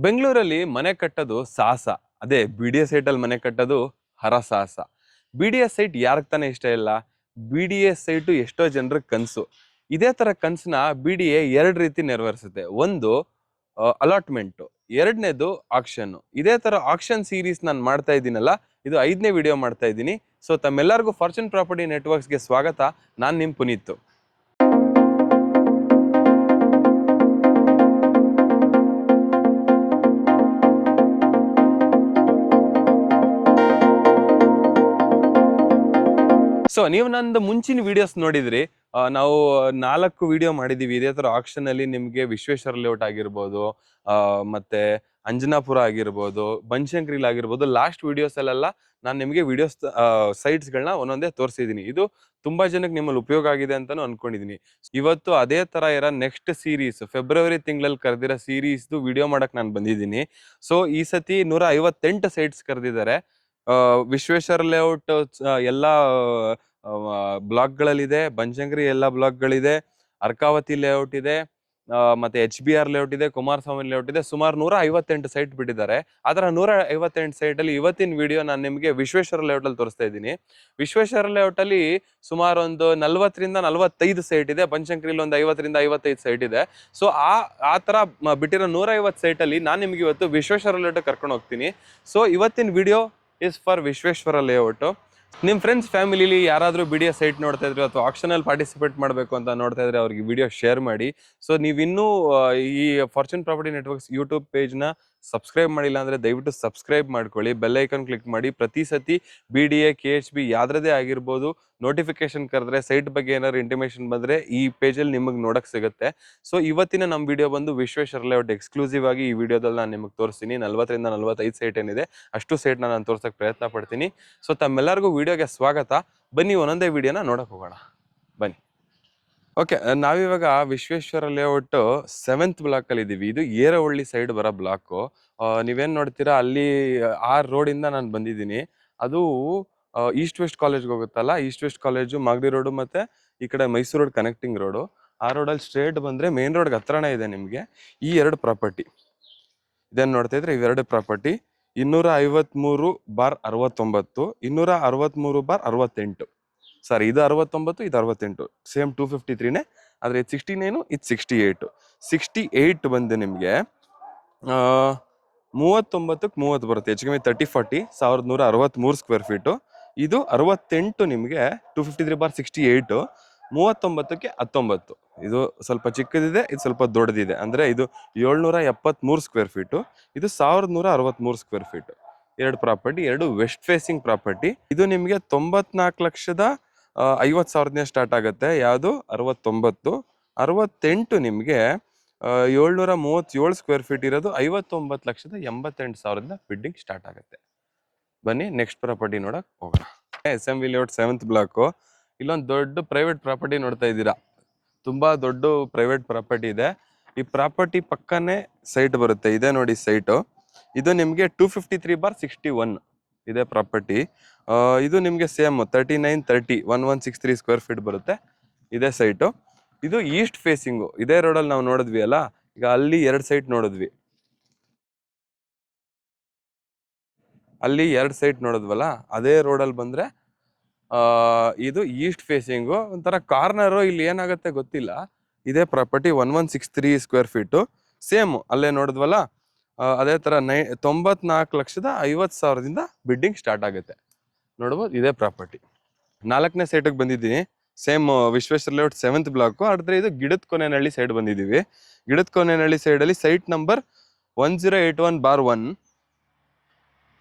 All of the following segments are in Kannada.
ಬೆಂಗಳೂರಲ್ಲಿ ಮನೆ ಕಟ್ಟೋದು ಸಾಹಸ. ಅದೇ BDS ಸೈಟಲ್ಲಿ ಮನೆ ಕಟ್ಟೋದು ಹರಸಾಹಸ. BDS ಸೈಟ್ ಯಾರಿಗೆ ತಾನೇ ಇಷ್ಟ ಇಲ್ಲ? BDS ಸೈಟು ಎಷ್ಟೋ ಜನರ ಕನಸು. ಇದೇ ತರ ಕನಸನ್ನ BDA ಎರಡು ರೀತಿ ನೆರವೇರಿಸುತ್ತೆ. ಒಂದು ಅಲಾಟ್ಮೆಂಟ್, ಎರಡನೇದು ಆಕ್ಷನ್. ಇದೇ ತರ ಆಕ್ಷನ್ ಸೀರೀಸ್ ನಾನು ಮಾಡ್ತಾ ಇದ್ದೀನಲ್ಲ, ಇದು 5ನೇ ವಿಡಿಯೋ ಮಾಡ್ತಾ ಇದ್ದೀನಿ. ಸೊ ತಮ್ಮೆಲ್ಲರಿಗೂ ಫಾರ್ಚೂನ್ ಪ್ರಾಪರ್ಟಿ ನೆಟ್ವರ್ಕ್ಸ್ಗೆ ಸ್ವಾಗತ. ನಾನು ನಿಮ್ಮ ಪುನೀತ್. ಸೊ ನೀವು ನಂದು ಮುಂಚಿನ ವಿಡಿಯೋಸ್ ನೋಡಿದ್ರಿ. ನಾವು 4 ವಿಡಿಯೋ ಮಾಡಿದೀವಿ ಇದೇ ತರ ಆಕ್ಷನ್ ಅಲ್ಲಿ. ನಿಮ್ಗೆ ವಿಶ್ವೇಶ್ವರ ಲೇಔಟ್ ಆಗಿರ್ಬೋದು, ಮತ್ತೆ ಅಂಜನಾಪುರ ಆಗಿರ್ಬೋದು, ಬನಶಂಕರಿಲ್ ಆಗಿರ್ಬೋದು. ಲಾಸ್ಟ್ ವಿಡಿಯೋಸ್ ಅಲ್ಲೆಲ್ಲ ನಾನು ನಿಮ್ಗೆ ವಿಡಿಯೋಸ್ ಸೈಟ್ಸ್ ಗಳನ್ನ ಒಂದೊಂದೇ ತೋರಿಸಿದೀನಿ. ಇದು ತುಂಬಾ ಜನಕ್ಕೆ ನಿಮ್ಮಲ್ಲಿ ಉಪಯೋಗ ಆಗಿದೆ ಅಂತಾನು ಅನ್ಕೊಂಡಿದೀನಿ. ಇವತ್ತು ಅದೇ ತರ ಇರೋ ನೆಕ್ಸ್ಟ್ ಸೀರೀಸ್, ಫೆಬ್ರವರಿ ತಿಂಗಳಲ್ಲಿ ಕರೆದಿರೋ ಸೀರೀಸ್ ವಿಡಿಯೋ ಮಾಡಕ್ ನಾನು ಬಂದಿದ್ದೀನಿ. ಸೊ ಈ ಸತಿ 158 ಸೈಟ್ಸ್ ಕರೆದಿದ್ದಾರೆ. ವಿಶ್ವೇಶ್ವರ ಲೇಔಟ್ ಎಲ್ಲಾ ಬ್ಲಾಕ್ಗಳಲ್ಲಿದೆ, ಬನಶಂಕರಿ ಎಲ್ಲಾ ಬ್ಲಾಕ್ಗಳಿದೆ, ಅರ್ಕಾವತಿ ಲೇಔಟ್ ಇದೆ, ಮತ್ತೆ HBR ಲೇಔಟ್ ಇದೆ, ಕುಮಾರಸ್ವಾಮಿ ಲೇಔಟ್ ಇದೆ. ಸುಮಾರು 158 ಸೈಟ್ ಬಿಟ್ಟಿದ್ದಾರೆ. ಅದರ 158 ಸೈಟ್ ಅಲ್ಲಿ ಇವತ್ತಿನ ವಿಡಿಯೋ ನಾನು ನಿಮಗೆ ವಿಶ್ವೇಶ್ವರ ಲೇಔಟ್ ಅಲ್ಲಿ ತೋರಿಸ್ತಾ ಇದ್ದೀನಿ. ವಿಶ್ವೇಶ್ವರ ಲೇಔಟ್ ಅಲ್ಲಿ ಸುಮಾರು ಒಂದು 40 ರಿಂದ 45 ಸೈಟ್ ಇದೆ. ಬನಶಂಕರಿಲಿ ಒಂದು 50 ರಿಂದ 55 ಸೈಟ್ ಇದೆ. ಸೊ ಆ ತರ ಬಿಟ್ಟಿರೋ 150 ಸೈಟ್ ಅಲ್ಲಿ ನಾನು ನಿಮ್ಗೆ ಇವತ್ತು ವಿಶ್ವೇಶ್ವರ ಲೇಔಟ್ ಕರ್ಕೊಂಡು ಹೋಗ್ತೀನಿ. ಸೊ ಇವತ್ತಿನ video is for Vishweshwara layout. ನಿಮ್ಮ ಫ್ರೆಂಡ್ಸ್ ಫ್ಯಾಮಿಲಿಲಿ ಯಾರಾದರೂ BDS ಸೈಟ್ ನೋಡ್ತಾ ಇದ್ರೆ ಅಥವಾ ಆಕ್ಷನಲ್ಲಿ ಪಾರ್ಟಿಸಿಪೇಟ್ ಮಾಡಬೇಕು ಅಂತ ನೋಡ್ತಾ ಇದ್ರೆ ಅವ್ರಿಗೆ ವಿಡಿಯೋ ಶೇರ್ ಮಾಡಿ. ಸೊ ನೀವಿನ್ನೂ ಈ ಫಾರ್ಚೂನ್ ಪ್ರಾಪರ್ಟಿ ನೆಟ್ವರ್ಕ್ಸ್ ಯೂಟ್ಯೂಬ್ ಪೇಜ್ನ ಸಬ್ಸ್ಕ್ರೈಬ್ ಮಾಡಿಲ್ಲ ಅಂದರೆ ದಯವಿಟ್ಟು ಸಬ್ಸ್ಕ್ರೈಬ್ ಮಾಡ್ಕೊಳ್ಳಿ. ಬೆಲ್ ಐಕನ್ ಕ್ಲಿಕ್ ಮಾಡಿ. ಪ್ರತಿ ಸತಿ BDA KHB ಯಾವ್ದ್ರದೇ ಆಗಿರ್ಬೋದು ನೋಟಿಫಿಕೇಶನ್ ಕರೆದ್ರೆ, ಸೈಟ್ ಬಗ್ಗೆ ಏನಾದ್ರು ಇಂಟಿಮೇಷನ್ ಬಂದರೆ ಈ ಪೇಜಲ್ಲಿ ನಿಮಗೆ ನೋಡಕ್ಕೆ ಸಿಗುತ್ತೆ. ಸೊ ಇವತ್ತಿನ ನಮ್ಮ ವಿಡಿಯೋ ಬಂದು ವಿಶ್ವೇಶ್ವರ ಲೇಔಟ್ ಎಕ್ಸ್ಕ್ಲೂಸಿವ್ ಆಗಿ ಈ ವಿಡಿಯೋದಲ್ಲಿ ನಾನು ನಿಮಗೆ ತೋರಿಸ್ತೀನಿ. 40 ರಿಂದ 45 ಸೈಟ್ ಏನಿದೆ ಅಷ್ಟು ಸೈಟ್ನ ನಾನು ತೋರ್ಸೋಕ್ಕೆ ಪ್ರಯತ್ನ ಪಡ್ತೀನಿ. ಸೊ ತಮ್ಮೆಲ್ಲರಿಗೂ ವಿಡಿಯೋಗೆ ಸ್ವಾಗತ. ಬನ್ನಿ ಒಂದೊಂದೇ ವಿಡಿಯೋನ ನೋಡಕ್ ಹೋಗೋಣ. ಬನ್ನಿ. ಓಕೆ, ನಾವಿವಾಗ ವಿಶ್ವೇಶ್ವರ ಲೇಔಟ್ 7th ಬ್ಲಾಕ್ ಅಲ್ಲಿ ಇದೀವಿ. ಇದು ಏರವಳ್ಳಿ ಸೈಡ್ ಬರೋ ಬ್ಲಾಕು. ನೀವೇನ್ ನೋಡ್ತೀರಾ ಅಲ್ಲಿ ಆ ರೋಡ್ ಇಂದ ನಾನು ಬಂದಿದ್ದೀನಿ. ಅದು ಈಸ್ಟ್ ವೆಸ್ಟ್ ಕಾಲೇಜ್ಗೆ ಹೋಗುತ್ತಲ್ಲ, East West College, Magadi Road ಮತ್ತೆ ಈ ಕಡೆ ಮೈಸೂರು ರೋಡ್ ಕನೆಕ್ಟಿಂಗ್ ರೋಡು. ಆ ರೋಡಲ್ಲಿ ಸ್ಟ್ರೇಟ್ ಬಂದ್ರೆ ಮೇನ್ ರೋಡ್ಗೆ ಹತ್ರನೇ ಇದೆ ನಿಮ್ಗೆ ಈ ಎರಡು ಪ್ರಾಪರ್ಟಿ. ಇದೇನ್ ನೋಡ್ತಾ ಇದ್ರೆ ಇವೆರಡು ಪ್ರಾಪರ್ಟಿ 253/69, 263/68. ಸಾರಿ, ಇದು 69, ಇದು 68. ಸೇಮ್ 253ನೇ, ಆದ್ರೆ ಇದು 69, ಇದು 68. 68 ಬಂದು ನಿಮ್ಗೆ 39ಕ್ಕೆ 30 ಬರುತ್ತೆ. ಹೆಚ್ಚು ಕಮ್ಮಿ 30-40, 1163 ಸ್ಕ್ವೇರ್ ಫೀಟು. ಇದು 68 ನಿಮ್ಗೆ 253/68, 39ಕ್ಕೆ 19. ಇದು ಸ್ವಲ್ಪ ಚಿಕ್ಕದಿದೆ, ಇದು ಸ್ವಲ್ಪ ದೊಡ್ಡದಿದೆ. ಅಂದ್ರೆ ಇದು 773 ಸ್ಕ್ವೇರ್ ಫೀಟು, ಇದು 1163 ಸ್ಕ್ವೇರ್ ಫೀಟು. ಎರಡು ಪ್ರಾಪರ್ಟಿ, ಎರಡು ವೆಸ್ಟ್ ಫೇಸಿಂಗ್ ಪ್ರಾಪರ್ಟಿ. ಇದು ನಿಮ್ಗೆ 94,50,000 ಸ್ಟಾರ್ಟ್ ಆಗುತ್ತೆ. ಯಾವುದು 69. 68 ನಿಮ್ಗೆ 737 ಸ್ಕ್ವೇರ್ ಫೀಟ್ ಇರೋದು 59,88,000 ಬಿಡ್ಡಿಂಗ್ ಸ್ಟಾರ್ಟ್ ಆಗುತ್ತೆ. ಬನ್ನಿ ನೆಕ್ಸ್ಟ್ ಪ್ರಾಪರ್ಟಿ ನೋಡಕ್ ಹೋಗೋಣ. SMV layout 7th block. ಇಲ್ಲೊಂದು ದೊಡ್ಡ ಪ್ರೈವೇಟ್ ಪ್ರಾಪರ್ಟಿ ನೋಡ್ತಾ ಇದ್ದೀರಾ. ತುಂಬಾ ದೊಡ್ಡ ಪ್ರೈವೇಟ್ ಪ್ರಾಪರ್ಟಿ ಇದೆ. ಈ ಪ್ರಾಪರ್ಟಿ ಪಕ್ಕನೇ ಸೈಟ್ ಬರುತ್ತೆ. ಇದೆ ನೋಡಿ ಸೈಟು. ಇದು ನಿಮ್ಗೆ 253/61 ಇದೆ ಪ್ರಾಪರ್ಟಿ. ಇದು ನಿಮ್ಗೆ ಸೇಮ್ 3930 ಸ್ಕ್ವೇರ್ ಫೀಟ್ ಬರುತ್ತೆ. ಇದೇ ಸೈಟು. ಇದು ಈಸ್ಟ್ ಫೇಸಿಂಗು. ಇದೇ ರೋಡಲ್ಲಿ ನಾವು ನೋಡಿದ್ವಿ ಅಲ್ಲ, ಈಗ ಅಲ್ಲಿ 2 ಸೈಟ್ ನೋಡಿದ್ವಿ. ಅಲ್ಲಿ 2 ಸೈಟ್ ನೋಡಿದ್ವಲ್ಲ, ಅದೇ ರೋಡಲ್ಲಿ ಬಂದ್ರೆ ಇದು ಈಸ್ಟ್ ಫೇಸಿಂಗು. ಒಂಥರ ಕಾರ್ನರು. ಇಲ್ಲಿ ಏನಾಗುತ್ತೆ ಗೊತ್ತಿಲ್ಲ. ಇದೇ ಪ್ರಾಪರ್ಟಿ 1163 ಸ್ಕ್ವೇರ್ ಫೀಟು. ಸೇಮ್ ಅಲ್ಲೇ ನೋಡಿದ್ವಲ್ಲ, ಅದೇ ತರ 94,50,000 ಬಿಡ್ಡಿಂಗ್ ಸ್ಟಾರ್ಟ್ ಆಗುತ್ತೆ. ನೋಡ್ಬೋದು, ಇದೇ ಪ್ರಾಪರ್ಟಿ. 4ನೇ ಸೈಟಿಗೆ ಬಂದಿದ್ದೀನಿ. Same Vishweshwara layout 7th block. ಆದ್ರೆ ಇದು ಗಿಡದ ಕೊನೆನಹಳ್ಳಿ ಸೈಡ್ ಬಂದಿದ್ದೀವಿ. ಗಿಡದ ಕೊನೆನಹಳ್ಳಿ ಸೈಡಲ್ಲಿ ಸೈಟ್ ನಂಬರ್ 1081/1,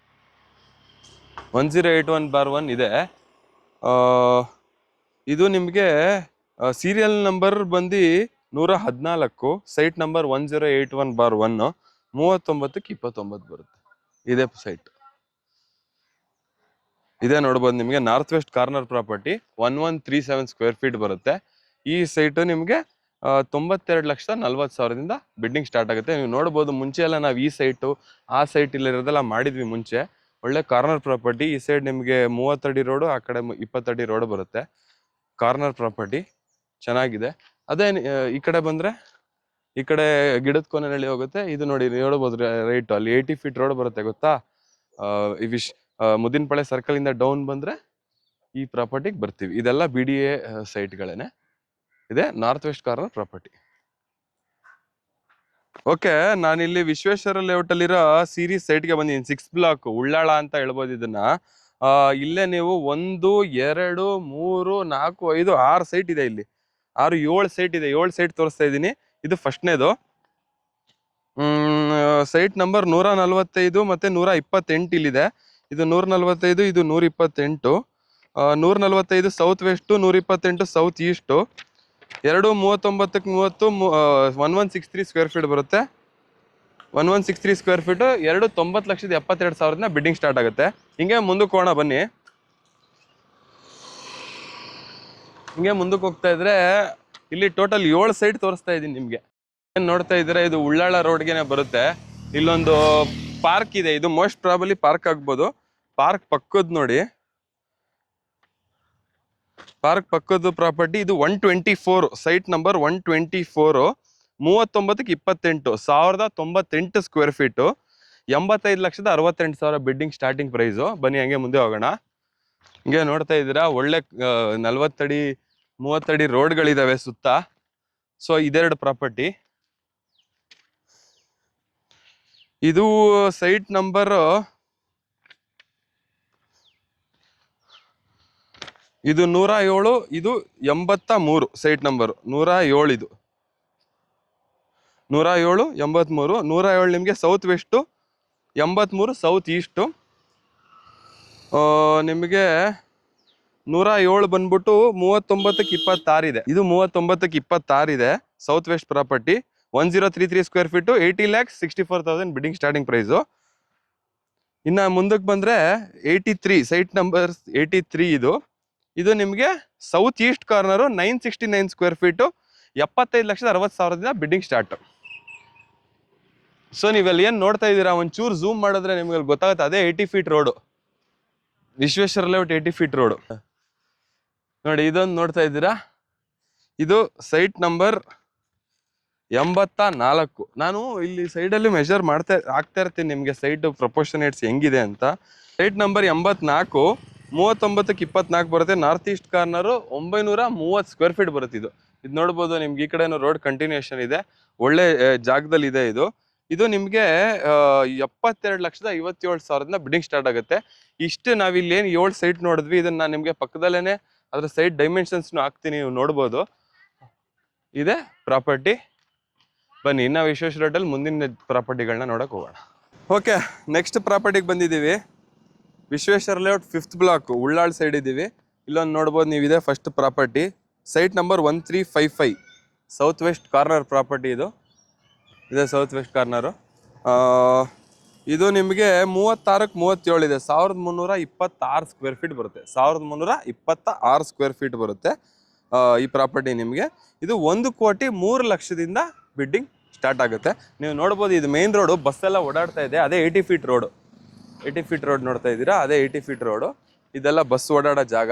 1081/1 ಇದೆ. ಇದು ನಿಮಗೆ ಸೀರಿಯಲ್ ನಂಬರ್ ಬಂದು 114, ಸೈಟ್ ನಂಬರ್ 1081/1, 39ಕ್ಕೆ 29 ಬರುತ್ತೆ. ಇದೇ ಸೈಟ್. ಇದೇ ನೋಡ್ಬೋದು ನಿಮಗೆ north west corner property. 1137 square feet ಬರುತ್ತೆ. ಈ ಸೈಟು ನಿಮಗೆ 92,40,000 ಬಿಡ್ಡಿಂಗ್ ಸ್ಟಾರ್ಟ್ ಆಗುತ್ತೆ. ನೀವು ನೋಡ್ಬೋದು, ಮುಂಚೆ ಎಲ್ಲ ನಾವು ಈ ಸೈಟು ಆ ಸೈಟ್ ಇಲ್ಲಿರೋದೆಲ್ಲ ಮಾಡಿದ್ವಿ ಮುಂಚೆ. ಒಳ್ಳೆ ಕಾರ್ನರ್ ಪ್ರಾಪರ್ಟಿ. ಈ ಸೈಡ್ ನಿಮಗೆ 30 ಅಡಿ ರೋಡು, ಆ ಕಡೆ 20 ಅಡಿ ರೋಡ್ ಬರುತ್ತೆ. ಕಾರ್ನರ್ ಪ್ರಾಪರ್ಟಿ ಚೆನ್ನಾಗಿದೆ. ಅದೇ ಈ ಕಡೆ ಬಂದ್ರೆ ಈ ಕಡೆ ಗಿಡದ ಕೊನೆಯಲ್ಲಿ ಹೋಗುತ್ತೆ. ಇದು ನೋಡಿ ನೋಡಬಹುದು ರೈಟ್, ಅಲ್ಲಿ 80 ಫೀಟ್ ರೋಡ್ ಬರುತ್ತೆ ಗೊತ್ತಾ. ಮುದಿನಪಾಳ್ಯ ಸರ್ಕಲ್ ಇಂದ ಡೌನ್ ಬಂದ್ರೆ ಈ ಪ್ರಾಪರ್ಟಿಗೆ ಬರ್ತೀವಿ. ಇದೆಲ್ಲ BDA ಸೈಟ್ಗಳೇನೆ. ಇದೆ north west corner property. Okay, ನಾನಿಲ್ಲಿ ವಿಶ್ವೇಶ್ವರ ಲೇಔಟ್ ಅಲ್ಲಿರೋ ಸೀರೀಸ್ ಸೈಟ್ಗೆ ಬಂದಿದ್ದೀನಿ. 6 ಬ್ಲಾಕ್ ಉಳ್ಳಾಳ ಅಂತ ಹೇಳ್ಬೋದು ಇದನ್ನ. ಇಲ್ಲೇ ನೀವು 1 2 3 4 5 6 ಸೈಟ್ ಇದೆ ಇಲ್ಲಿ. 7 ಸೈಟ್ ಇದೆ. 7 ಸೈಟ್ ತೋರಿಸ್ತಾ ಇದ್ದೀನಿ. ಇದು ಫಸ್ಟ್ನೇದು. ಸೈಟ್ ನಂಬರ್ 145 ಮತ್ತೆ 128 ಇಲ್ಲಿದೆ. ಇದು 145, ಇದು 128. 145 ಸೌತ್ ವೆಸ್ಟ್, 128 ಸೌತ್ ಈಸ್ಟ್. 2 39ಕ್ಕೆ 30 1163 ಸ್ಕ್ವೇರ್ ಫೀಟ್ ಬರುತ್ತೆ. 1163 ಸ್ಕ್ವೇರ್ ಫೀಟ್. 2,90,72,000 ಬಿಡ್ಡಿಂಗ್ ಸ್ಟಾರ್ಟ್ ಆಗುತ್ತೆ. ಹಿಂಗೆ ಮುಂದಕ್ಕೆ ಹೋಗೋಣ ಬನ್ನಿ. ಹಿಂಗೆ ಮುಂದಕ್ಕೆ ಹೋಗ್ತಾ ಇದ್ರೆ ಇಲ್ಲಿ ಟೋಟಲ್ 7 ಸೈಟ್ ತೋರಿಸ್ತಾ ಇದ್ದೀನಿ ನಿಮ್ಗೆ. ಏನ್ ನೋಡ್ತಾ ಇದ್ರೆ ಇದು ಉಳ್ಳಾಳ ರೋಡ್ಗೆನೆ ಬರುತ್ತೆ. ಇಲ್ಲೊಂದು ಪಾರ್ಕ್ ಇದೆ. ಇದು ಮೋಸ್ಟ್ ಪ್ರಾಬಲಿ ಪಾರ್ಕ್ ಆಗ್ಬೋದು. ಪಾರ್ಕ್ ಪಕ್ಕದ ನೋಡಿ, ಪಾರ್ಕ್ ಪಕ್ಕದ ಪ್ರಾಪರ್ಟಿ. ಇದು 124 ಸೈಟ್ ನಂಬರ್ 124. 39ಕ್ಕೆ 28 1098 square feet. 85,68,000 bidding starting price. ಬನ್ನಿ ಹಂಗೆ ಮುಂದೆ ಹೋಗೋಣ. ಹಿಂಗೆ ನೋಡ್ತಾ ಇದ್ದೀರಾ ಒಳ್ಳೆ 40 ಅಡಿ 30 ಅಡಿ ರೋಡ್ಗಳಿದಾವೆ ಸುತ್ತ. ಸೊ ಇದೆರಡು ಪ್ರಾಪರ್ಟಿ. ಇದು ಸೈಟ್ ನಂಬರ್, ಇದು 107, ಇದು 83 ಸೈಟ್ ನಂಬರ್ 107. ಇದು 107 83. 107 ನಿಮಗೆ ಸೌತ್ ವೆಸ್ಟ್, 83 ಸೌತ್ ಈಸ್ಟ್. ನಿಮಗೆ 107 ಬಂದ್ಬಿಟ್ಟು 39ಕ್ಕೆ 26 ಇದೆ. ಇದು 39ಕ್ಕೆ 26 ಇದೆ. South west property. 1033 square feet. 80,64,000 bidding starting price. ಇನ್ನ ಮುಂದಕ್ಕೆ ಬಂದ್ರೆ 83 ಸೈಟ್ ನಂಬರ್ 83. ಇದು ನಿಮಗೆ south east corner 969 square feet. 75,60,000 bidding start. So ನೀವೆಲ್ಲ ಏನ್ ನೋಡ್ತಾ ಇದ್ದೀರಾ, ಒಂಚೂರು ಝೂಮ್ ಮಾಡಿದ್ರೆ ನಿಮ್ಗೆ ಗೊತ್ತಾಗುತ್ತೆ. ಅದೇ 80 feet road, Vishweshwara layout 80 feet road ನೋಡಿ. ಇದೊಂದು ನೋಡ್ತಾ ಇದ್ದೀರಾ, ಇದು ಸೈಟ್ ನಂಬರ್ 84. ನಾನು ಇಲ್ಲಿ ಸೈಡಲ್ಲಿ ಮೆಜರ್ ಆಗ್ತಾ ಇರ್ತೀನಿ ನಿಮ್ಗೆ ಸೈಟ್ ಪ್ರಪೋರ್ಷನೇಟ್ಸ್ ಹೆಂಗಿದೆ ಅಂತ. ಸೈಟ್ ನಂಬರ್ 84, 39ಕ್ಕೆ 24 ಬರುತ್ತೆ. North east corner 930 square feet ಬರುತ್ತೆ. ಇದು ನೋಡ್ಬೋದು ನಿಮ್ಗೆ. ಈ ಕಡೆನೂ ರೋಡ್ ಕಂಟಿನ್ಯೂಷನ್ ಇದೆ, ಒಳ್ಳೆ ಜಾಗದಲ್ಲಿ ಇದೆ. ಇದು ನಿಮ್ಗೆ 72,57,000 ಬಿಡ್ಡಿಂಗ್ ಸ್ಟಾರ್ಟ್ ಆಗುತ್ತೆ. ಇಷ್ಟು ನಾವಿಲ್ಲಿ ಏನು 7 ಸೈಟ್ ನೋಡಿದ್ವಿ, ಇದನ್ನ ನಾನು ನಿಮ್ಗೆ ಪಕ್ಕದಲ್ಲೇನೆ ಅದ್ರ ಸೈಟ್ ಡೈಮೆನ್ಷನ್ಸ್ ಹಾಕ್ತೀನಿ, ನೀವು ನೋಡ್ಬೋದು. ಇದೆ ಪ್ರಾಪರ್ಟಿ. ಬನ್ನಿ ಇನ್ನ ವಿಶ್ವೇಶ್ವರ ರೋಡಲ್ಲಿ ಮುಂದಿನ ಪ್ರಾಪರ್ಟಿಗಳನ್ನ ನೋಡಕ್ ಹೋಗೋಣ. ಓಕೆ, ನೆಕ್ಸ್ಟ್ ಪ್ರಾಪರ್ಟಿಗೆ ಬಂದಿದ್ದೀವಿ. Vishweshwara layout 5th block Ullal side ಇದ್ದೀವಿ. ಇಲ್ಲೊಂದು ನೋಡ್ಬೋದು ನೀವು. ಇದೆ first property, site number 1355 south west corner property. ಇದೆ ಸೌತ್ ವೆಸ್ಟ್ ಕಾರ್ನರು. ಇದು ನಿಮಗೆ 36ಕ್ಕೆ 37 ಇದೆ. 1,326 ಸ್ಕ್ವೇರ್ ಫೀಟ್ ಬರುತ್ತೆ. 1,326 ಸ್ಕ್ವೇರ್ ಫೀಟ್ ಬರುತ್ತೆ ಈ ಪ್ರಾಪರ್ಟಿ ನಿಮಗೆ. ಇದು 1,03,00,000 ಬಿಡ್ಡಿಂಗ್ ಸ್ಟಾರ್ಟ್ ಆಗುತ್ತೆ. ನೀವು ನೋಡ್ಬೋದು, ಇದು ಮೇನ್ ರೋಡು, ಬಸ್ ಎಲ್ಲ ಓಡಾಡ್ತಾ ಇದೆ. ಅದೇ 80 ಫೀಟ್ ರೋಡು. 80 ಫೀಟ್ ರೋಡ್ ನೋಡ್ತಾ ಇದ್ದೀರಾ, ಅದೇ 80 ಫೀಟ್ ರೋಡು. ಇದೆಲ್ಲ ಬಸ್ ಓಡಾಡೋ ಜಾಗ.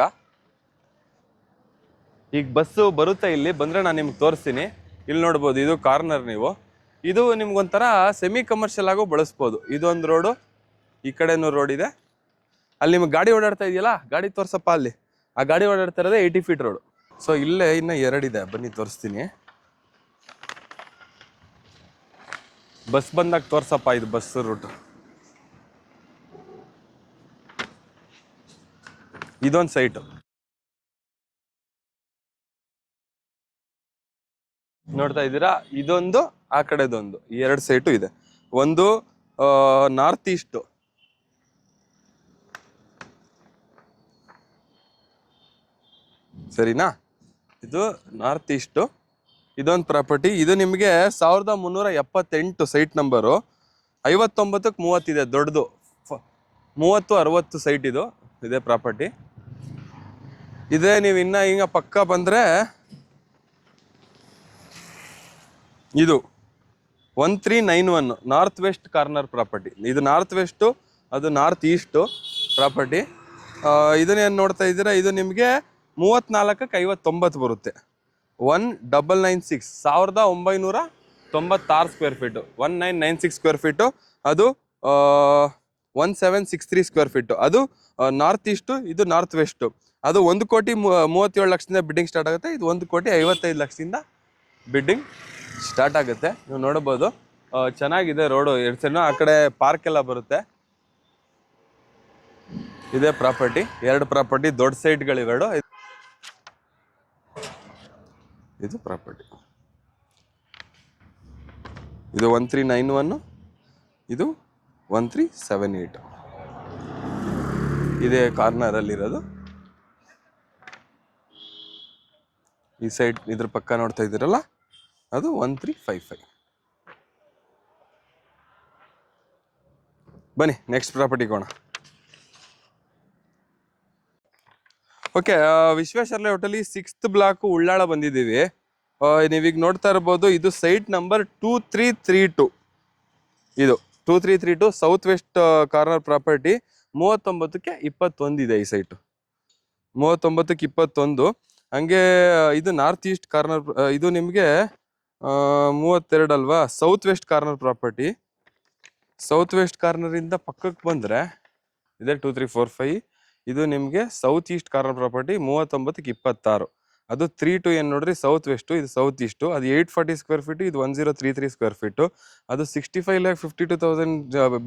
ಈಗ ಬಸ್ಸು ಬರುತ್ತೆ, ಇಲ್ಲಿ ಬಂದರೆ ನಾನು ನಿಮ್ಗೆ ತೋರಿಸ್ತೀನಿ. ಇಲ್ಲಿ ನೋಡ್ಬೋದು, ಇದು ಕಾರ್ನರ್. ಇದು ನಿಮ್ಗೊಂಥರ ಸೆಮಿ ಕಮರ್ಷಿಯಲ್ ಆಗೋ ಬಳಸ್ಬೋದು. ಇದೊಂದು ರೋಡು, ಈ ಕಡೆನೂ ರೋಡ್ ಇದೆ. ಅಲ್ಲಿ ನಿಮ್ಗೆ ಗಾಡಿ ಓಡಾಡ್ತಾ ಇದೆಯಲ್ಲ, ಗಾಡಿ ತೋರ್ಸಪ್ಪ. ಅಲ್ಲಿ ಆ ಗಾಡಿ ಓಡಾಡ್ತಾ ಇರೋದೇ 80 ಫೀಟ್ ರೋಡು. ಸೊ ಇಲ್ಲೇ ಇನ್ನ 2 ಇದೆ, ಬನ್ನಿ ತೋರಿಸ್ತೀನಿ. ಬಸ್ ಬಂದಾಗ ತೋರ್ಸಪ್ಪ, ಇದು ಬಸ್ ರೂಟ್. ಇದೊಂದು ಸೈಟು ನೋಡ್ತಾ ಇದ್ದೀರಾ. ಇದೊಂದು, ಆ ಕಡೆದೊಂದು, 2 ಸೈಟು ಇದೆ. ಒಂದು ನಾರ್ತ್ ಈಸ್ಟ್, ಸರಿನಾ? ಇದು ನಾರ್ತ್ ಈಸ್ಟ್. ಇದೊಂದು ಪ್ರಾಪರ್ಟಿ. ಇದು ನಿಮಗೆ 1,378 ಸೈಟ್ ನಂಬರು. 59ಕ್ಕೆ 30 ಇದೆ, ದೊಡ್ಡದು. 30-60 ಸೈಟ್ ಇದೆ ಪ್ರಾಪರ್ಟಿ. ಇದೇ ನೀವು ಇನ್ನ ಹಿಂಗ ಪಕ್ಕ ಬಂದ್ರೆ ಇದು 1391 ನಾರ್ತ್ ವೆಸ್ಟ್ ಕಾರ್ನರ್ ಪ್ರಾಪರ್ಟಿ. ಇದು ನಾರ್ತ್ ವೆಸ್ಟ್, ಅದು ನಾರ್ತ್ ಈಸ್ಟ್ ಪ್ರಾಪರ್ಟಿ. ಇದನ್ನೇನು ನೋಡ್ತಾ ಇದ್ದೀರಾ, ಇದು ನಿಮಗೆ 34ಕ್ಕೆ 59 ಬರುತ್ತೆ. 1996 96 ಸ್ಕ್ವೇರ್ ಫೀಟು, 1996 ಸ್ಕ್ವೇರ್ ಫೀಟು. ಅದು 1763 ಸ್ಕ್ವೇರ್ ಫೀಟು. ಅದು ನಾರ್ತ್ ಈಸ್ಟು, ಇದು ನಾರ್ತ್ ವೆಸ್ಟು. ಅದು 1,37,00,000ದಿಂದ ಬಿಡ್ಡಿಂಗ್ ಸ್ಟಾರ್ಟ್ ಆಗುತ್ತೆ. ಇದು 1,55,00,000ದಿಂದ ಬಿಡ್ಡಿಂಗ್ ಸ್ಟಾರ್ಟ್ ಆಗುತ್ತೆ. ನೀವು ನೋಡಬಹುದು ಚೆನ್ನಾಗಿದೆ ರೋಡು. ಎರಡು ಸೈಡ್ ಆ ಕಡೆ ಪಾರ್ಕ್ ಎಲ್ಲ ಬರುತ್ತೆ. ಇದೇ ಪ್ರಾಪರ್ಟಿ, 2 ಪ್ರಾಪರ್ಟಿ, ದೊಡ್ಡ ಸೈಟ್ಗಳಿವೆರಡು. ಇದು ಪ್ರಾಪರ್ಟಿ. ಇದು 1391, ಇದು 1378. ಇದೇ ಕಾರ್ನರ್ ಅಲ್ಲಿ ಇರೋದು. ಈ ಸೈಡ್ ಇದ್ರ ಪಕ್ಕ ನೋಡ್ತಾ ಇದ್ದೀರಲ್ಲ, ಅದು 1355. ಬನ್ನಿ ನೆಕ್ಸ್ಟ್ ಪ್ರಾಪರ್ಟಿಗೆ ಹೋಗೋಣ. Okay, Vishweshwara hotel 6th block Ullal ಬಂದಿದ್ದೀವಿ. ನೀವೀಗ ನೋಡ್ತಾ ಇರ್ಬೋದು, ಇದು ಸೈಟ್ ನಂಬರ್ 2332. ಇದು 2332 ಸೌತ್ ವೆಸ್ಟ್ ಕಾರ್ನರ್ ಪ್ರಾಪರ್ಟಿ. 39ಕ್ಕೆ 21 ಇದೆ ಈ ಸೈಟು. 39ಕ್ಕೆ 21. ಹಂಗೆ ಇದು ನಾರ್ತ್ ಈಸ್ಟ್ ಕಾರ್ನರ್. ಇದು ನಿಮಗೆ 32 ಅಲ್ವಾ, south west corner property. South west corner ಇಂದ ಪಕ್ಕಕ್ಕೆ ಬಂದ್ರೆ ಇದೆ 2345. ಇದು ನಿಮಗೆ ಸೌತ್ ಈಸ್ಟ್ ಕಾರ್ನರ್ ಪ್ರಾಪರ್ಟಿ. 39ಕ್ಕೆ 26. ಅದು 32 ಏನು ನೋಡ್ರಿ, ಸೌತ್ ವೆಸ್ಟು, ಇದು ಸೌತ್ ಈಸ್ಟು. ಅದು 840 ಸ್ಕ್ವೇರ್ ಫೀಟು, ಇದು 1033 ಸ್ಕ್ವೇರ್ ಫೀಟು. ಅದು 65,52,000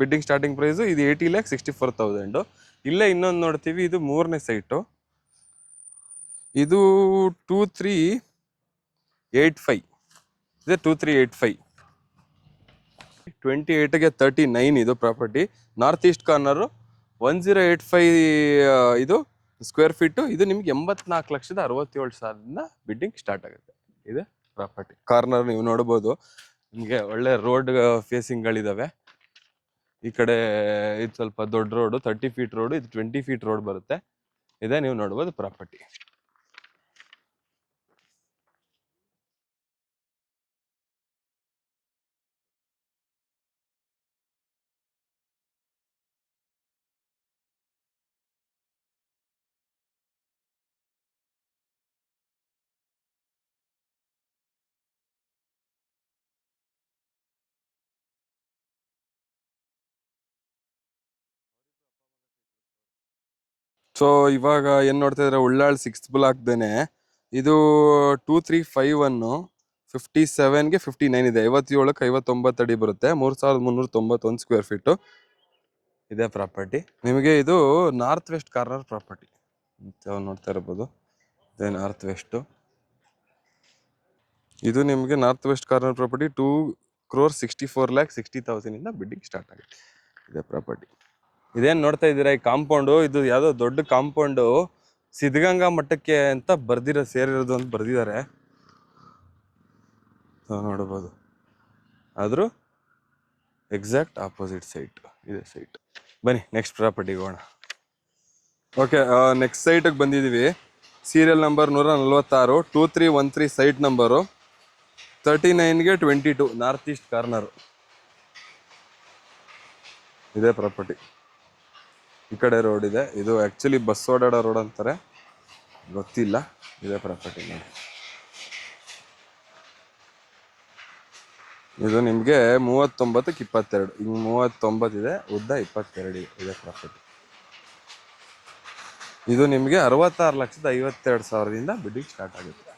ಬಿಡ್ಡಿಂಗ್ ಸ್ಟಾರ್ಟಿಂಗ್ ಪ್ರೈಸು. ಇದು 80,64,000. ಇಲ್ಲೇ ಇನ್ನೊಂದು ನೋಡ್ತೀವಿ, ಇದು 3ನೇ ಸೈಟು. ಇದು 2385. ಇದೆ 2385. 28ಗೆ 39 ಇದು ಪ್ರಾಪರ್ಟಿ. ನಾರ್ತ್ ಈಸ್ಟ್ ಕಾರ್ನರು 1085 ಇದು ಸ್ಕ್ವೇರ್ ಫೀಟು. ಇದು ನಿಮ್ಗೆ 84,67,000ದಿಂದ ಬಿಡ್ಡಿಂಗ್ ಸ್ಟಾರ್ಟ್ ಆಗುತ್ತೆ. ಇದೆ ಪ್ರಾಪರ್ಟಿ. ಕಾರ್ನರ್ ನೀವು ನೋಡ್ಬೋದು, ನಿಮಗೆ ಒಳ್ಳೆ ರೋಡ್ ಫೇಸಿಂಗ್ಗಳಿದಾವೆ. ಈ ಕಡೆ ಇದು ಸ್ವಲ್ಪ ದೊಡ್ಡ ರೋಡು, 30 ಫೀಟ್ ರೋಡು, ಇದು 20 ಫೀಟ್ ರೋಡ್ ಬರುತ್ತೆ. ಇದೆ ನೀವು ನೋಡ್ಬೋದು ಪ್ರಾಪರ್ಟಿ. ಸೊ ಇವಾಗ ಏನ್ ನೋಡ್ತಾ ಇದ್ರೆ, ಉಳ್ಳಾಳ್ 6th ಬ್ಲಾಕ್ ದೇನೆ. ಇದು 2351 57ಗೆ 59 ಇದೆ. 57ಕ್ಕೆ 59 ಅಡಿ ಬರುತ್ತೆ. 3,391 ಸ್ಕ್ವೇರ್ ಫೀಟು. ಇದೇ ಪ್ರಾಪರ್ಟಿ. ನಿಮಗೆ ಇದು ನಾರ್ತ್ ವೆಸ್ಟ್ ಕಾರ್ನರ್ ಪ್ರಾಪರ್ಟಿ ನೋಡ್ತಾ ಇರಬಹುದು. ಇದೇ ನಾರ್ತ್ ವೆಸ್ಟ್. ಇದು ನಿಮಗೆ ನಾರ್ತ್ ವೆಸ್ಟ್ ಕಾರ್ನರ್ ಪ್ರಾಪರ್ಟಿ. 2,64,60,000 ಇಂದ ಬಿಡ್ಡಿಂಗ್ ಸ್ಟಾರ್ಟ್ ಆಗುತ್ತೆ. ಇದೇ ಪ್ರಾಪರ್ಟಿ. ಇದೇನ್ ನೋಡ್ತಾ ಇದ್ದೀರಾ, ಈ ಕಾಂಪೌಂಡು, ಇದು ಯಾವ್ದೋ ದೊಡ್ಡ ಕಾಂಪೌಂಡು, ಸಿದ್ಧಗಂಗಾ ಮಠಕ್ಕೆ ಅಂತ ಸೇರಿರೋದು ಅಂತ ಬರ್ದಿದ್ದಾರೆ. ನೋಡಬಹುದು. ಆದ್ರೂ ಎಕ್ಸಾಕ್ಟ್ ಆಪೋಸಿಟ್ ಸೈಟ್ ಇದೆ ಸೈಟ್. ಬನ್ನಿ ನೆಕ್ಸ್ಟ್ ಪ್ರಾಪರ್ಟಿಗೆ ಹೋಗೋಣ. ಓಕೆ, ನೆಕ್ಸ್ಟ್ ಸೈಟಿಗೆ ಬಂದಿದ್ದೀವಿ. Serial number 146, 2313 site number. 39ಗೆ 22 ನಾರ್ತ್ ಈಸ್ಟ್ ಕಾರ್ನರು. ಇದೇ ಪ್ರಾಪರ್ಟಿ. ಈ ಕಡೆ ರೋಡ್ ಇದೆ. ಇದು ಆಕ್ಚುಲಿ ಬಸ್ ಓಡಾಡೋ ರೋಡ್ ಅಂತಾರೆ, ಗೊತ್ತಿಲ್ಲ. ಇದೇ ಪ್ರಾಪರ್ಟಿ ನೋಡಿ. ಇದು ನಿಮಗೆ 39ಕ್ಕೆ 22. ಈಗ 39 ಇದೆ, ಉದ್ದ 22 ಇದೆ ಪ್ರಾಪರ್ಟಿ. ಇದು ನಿಮಗೆ 66,52,000ದಿಂದ ಬಿಡ್ಡಿಂಗ್ ಸ್ಟಾರ್ಟ್ ಆಗುತ್ತೆ.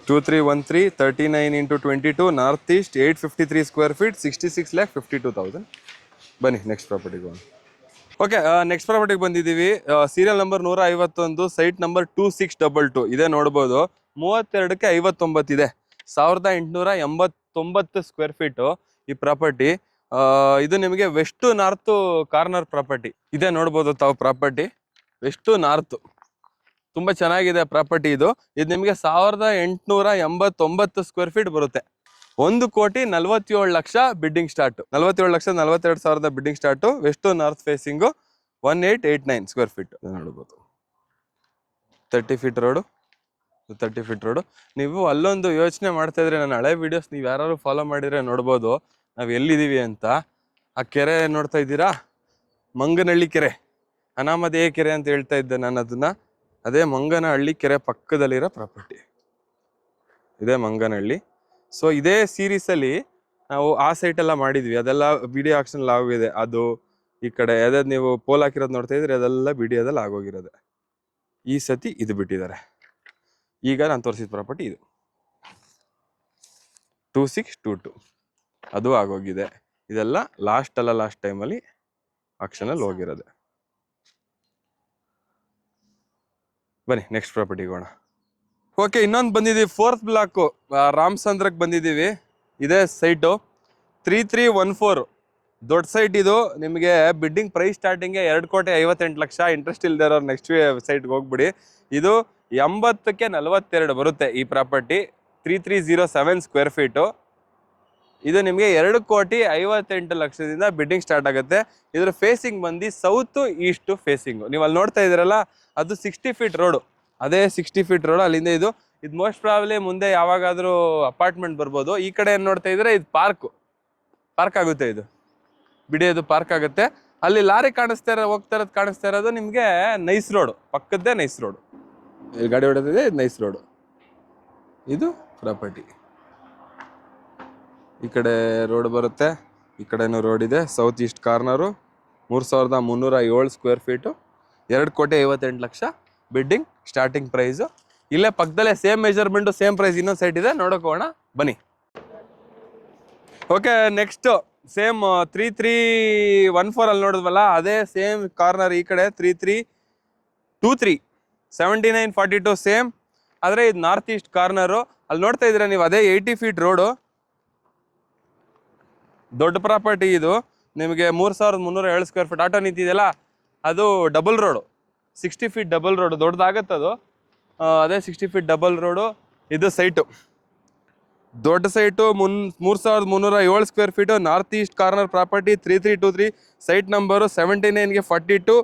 2313 39 into 22 north East 853 square feet, 66,52,000. ಬನ್ನಿ ನೆಕ್ಸ್ಟ್ ಪ್ರಾಪರ್ಟಿಗೆ ಹೋಗೋಣ. ಓಕೆ, ನೆಕ್ಸ್ಟ್ ಪ್ರಾಪರ್ಟಿಗೆ ಬಂದಿದ್ದೀವಿ. Serial number 151, site number 2622. ಇದೇ ನೋಡ್ಬೋದು. 32ಕ್ಕೆ 59 ಇದೆ. 1,889 ಸ್ಕ್ವೇರ್ ಫೀಟು ಈ ಪ್ರಾಪರ್ಟಿ. ಇದು ನಿಮಗೆ ವೆಸ್ಟ್ ನಾರ್ತ್ ಕಾರ್ನರ್ ಪ್ರಾಪರ್ಟಿ. ಇದೇ ನೋಡ್ಬೋದು ತಾವು ಪ್ರಾಪರ್ಟಿ. ವೆಸ್ಟ್ ನಾರ್ತ್ ತುಂಬಾ ಚೆನ್ನಾಗಿದೆ ಪ್ರಾಪರ್ಟಿ. ಇದು ನಿಮಗೆ 1,889 ಸ್ಕ್ವೇರ್ ಫೀಟ್ ಬರುತ್ತೆ. 1,47,00,000 bidding start. 47,42,000 bidding start. West north facing 1889 square feet ನೋಡ್ಬೋದು. 30 ಫೀಟ್ ರೋಡು, 30 ಫೀಟ್ ರೋಡು. ನೀವು ಅಲ್ಲೊಂದು ಯೋಚನೆ ಮಾಡ್ತಾ ಇದ್ರೆ, ನನ್ನ ಹಳೆ ವಿಡಿಯೋಸ್ ನೀವು ಯಾರು ಫಾಲೋ ಮಾಡಿದ್ರೆ ನೋಡ್ಬೋದು ನಾವು ಎಲ್ಲಿದ್ದೀವಿ ಅಂತ. ಆ ಕೆರೆ ನೋಡ್ತಾ ಇದ್ದೀರಾ, ಮಂಗನಹಳ್ಳಿ ಕೆರೆ, ಅನಾಮಧೇಯ ಕೆರೆ ಅಂತ ಹೇಳ್ತಾ ಇದ್ದೆ ನಾನು ಅದನ್ನ. ಅದೇ ಮಂಗನಹಳ್ಳಿ ಕೆರೆ ಪಕ್ಕದಲ್ಲಿರೋ ಪ್ರಾಪರ್ಟಿ. ಇದೇ ಮಂಗನಹಳ್ಳಿ. ಸೊ ಇದೇ ಸೀರೀಸ್ ಅಲ್ಲಿ ನಾವು ಆ ಸೈಟ್ ಎಲ್ಲ ಮಾಡಿದ್ವಿ, ಅದೆಲ್ಲ ವಿಡಿಯೋ ಆಕ್ಷನ್ ಆಗೋಗಿದೆ. ಅದು ಈ ಕಡೆ ಯಾವ್ದಾದ್ರು ನೀವು ಪೋಲ್ ಹಾಕಿರೋದು ನೋಡ್ತಾ ಇದ್ರೆ ಅದೆಲ್ಲ ವಿಡಿಯೋದಲ್ಲಿ ಆಗೋಗಿರೋದು. ಈ ಸತಿ ಇದು ಬಿಟ್ಟಿದ್ದಾರೆ. ಈಗ ನಾನು ತೋರಿಸಿದ ಪ್ರಾಪರ್ಟಿ ಇದು 2622, ಅದು ಆಗೋಗಿದೆ. ಇದೆಲ್ಲ ಲಾಸ್ಟ್ ಟೈಮಲ್ಲಿ ಆಕ್ಷನಲ್ಲಿ ಹೋಗಿರೋದು. ಬನ್ನಿ ನೆಕ್ಸ್ಟ್ ಪ್ರಾಪರ್ಟಿಗೆ ಹೋಗೋಣ. ಓಕೆ, ಇನ್ನೊಂದು ಬಂದಿದ್ದೀವಿ 4th ಬ್ಲಾಕು ರಾಮಚಂದ್ರಕ್ಕೆ ಬಂದಿದ್ದೀವಿ. ಇದೇ ಸೈಟು 3314, ದೊಡ್ಡ ಸೈಟ್ ಇದು. ನಿಮಗೆ ಬಿಡ್ಡಿಂಗ್ ಪ್ರೈಸ್ ಸ್ಟಾರ್ಟಿಂಗ್ಗೆ 2,58,00,000. ಇಂಟ್ರೆಸ್ಟ್ ಇಲ್ಲದೆ ಇರೋರು ನೆಕ್ಸ್ಟ್ ಸೈಟ್ಗೆ ಹೋಗ್ಬಿಡಿ. ಇದು 80ಕ್ಕೆ 42 ಬರುತ್ತೆ ಈ ಪ್ರಾಪರ್ಟಿ. 3307 square feet. ಇದು ನಿಮಗೆ 2,58,00,000ದಿಂದ ಬಿಡ್ಡಿಂಗ್ ಸ್ಟಾರ್ಟ್ ಆಗುತ್ತೆ. ಇದ್ರ ಫೇಸಿಂಗ್ ಬಂದು ಸೌತ್ ಈಸ್ಟ್ ಫೇಸಿಂಗು. ನೀವು ಅಲ್ಲಿ ನೋಡ್ತಾ ಇದ್ದೀರಲ್ಲ, ಅದು 60 ಫೀಟ್ ರೋಡು. ಅದೇ 60 ಫೀಟ್ ರೋಡ್. ಅಲ್ಲಿಂದ ಇದು ಮೋಸ್ಟ್ ಪ್ರಾಬಬ್ಲಿ ಮುಂದೆ ಯಾವಾಗಾದ್ರೂ ಅಪಾರ್ಟ್ಮೆಂಟ್ ಬರ್ಬೋದು. ಈ ಕಡೆ ಏನು ನೋಡ್ತಾ ಇದ್ರೆ ಇದು ಪಾರ್ಕ್ ಆಗುತ್ತೆ. ಇದು ಬಿಡಿಯೋದು ಪಾರ್ಕ್ ಆಗುತ್ತೆ. ಅಲ್ಲಿ ಲಾರಿ ಹೋಗ್ತಾ ಇರೋದು ನಿಮಗೆ ನೈಸ್ ರೋಡ್, ಪಕ್ಕದ್ದೇ ನೈಸ್ ರೋಡ್. ಇಲ್ಲಿ ಗಾಡಿ ಹೊಡೆದಿದೆ, ಇದು ನೈಸ್ ರೋಡ್. ಇದು ಪ್ರಾಪರ್ಟಿ. ಈ ಕಡೆ ರೋಡ್ ಬರುತ್ತೆ, ಈ ಕಡೆನೂ ರೋಡ್ ಇದೆ. South east corner, 3,307 square feet, 2,58,00,000 bidding starting price. ಇಲ್ಲೇ ಪಕ್ಕದಲ್ಲೇ ಸೇಮ್ ಮೆಜರ್ಮೆಂಟು, ಸೇಮ್ ಪ್ರೈಸ್ ಇನ್ನೊಂದು ಸೈಟ್ ಇದೆ, ನೋಡೋಕೋಣ ಬನ್ನಿ. ಓಕೆ, ನೆಕ್ಸ್ಟ್ ಸೇಮ್ 3314 ಅಲ್ಲಿ ನೋಡಿದ್ವಲ್ಲ, ಅದೇ ಸೇಮ್ ಕಾರ್ನರ್. ಈ ಕಡೆ 3323 7942 ಸೇಮ್. ಆದರೆ ಇದು ನಾರ್ತ್ ಈಸ್ಟ್ ಕಾರ್ನರು. ಅಲ್ಲಿ ನೋಡ್ತಾ ಇದ್ರೆ ನೀವು, ಅದೇ 80 ಫೀಟ್ ರೋಡು, ದೊಡ್ಡ ಪ್ರಾಪರ್ಟಿ ಇದು. ನಿಮಗೆ 3,307 ಸ್ಕ್ವೇರ್ ಫೀಟ್. ಆಟೋ ನಿಂತಿದೆಯಲ್ಲ, ಅದು double road, 60 feet double road. ದೊಡ್ಡದಾಗತ್ತೆ ಅದು. ಅದೇ 60 ಫೀಟ್ ಡಬಲ್ ರೋಡು. ಇದು ಸೈಟು, ದೊಡ್ಡ site, 3,307 square feet, north east corner property. 3323 site number. 79ಗೆ 42,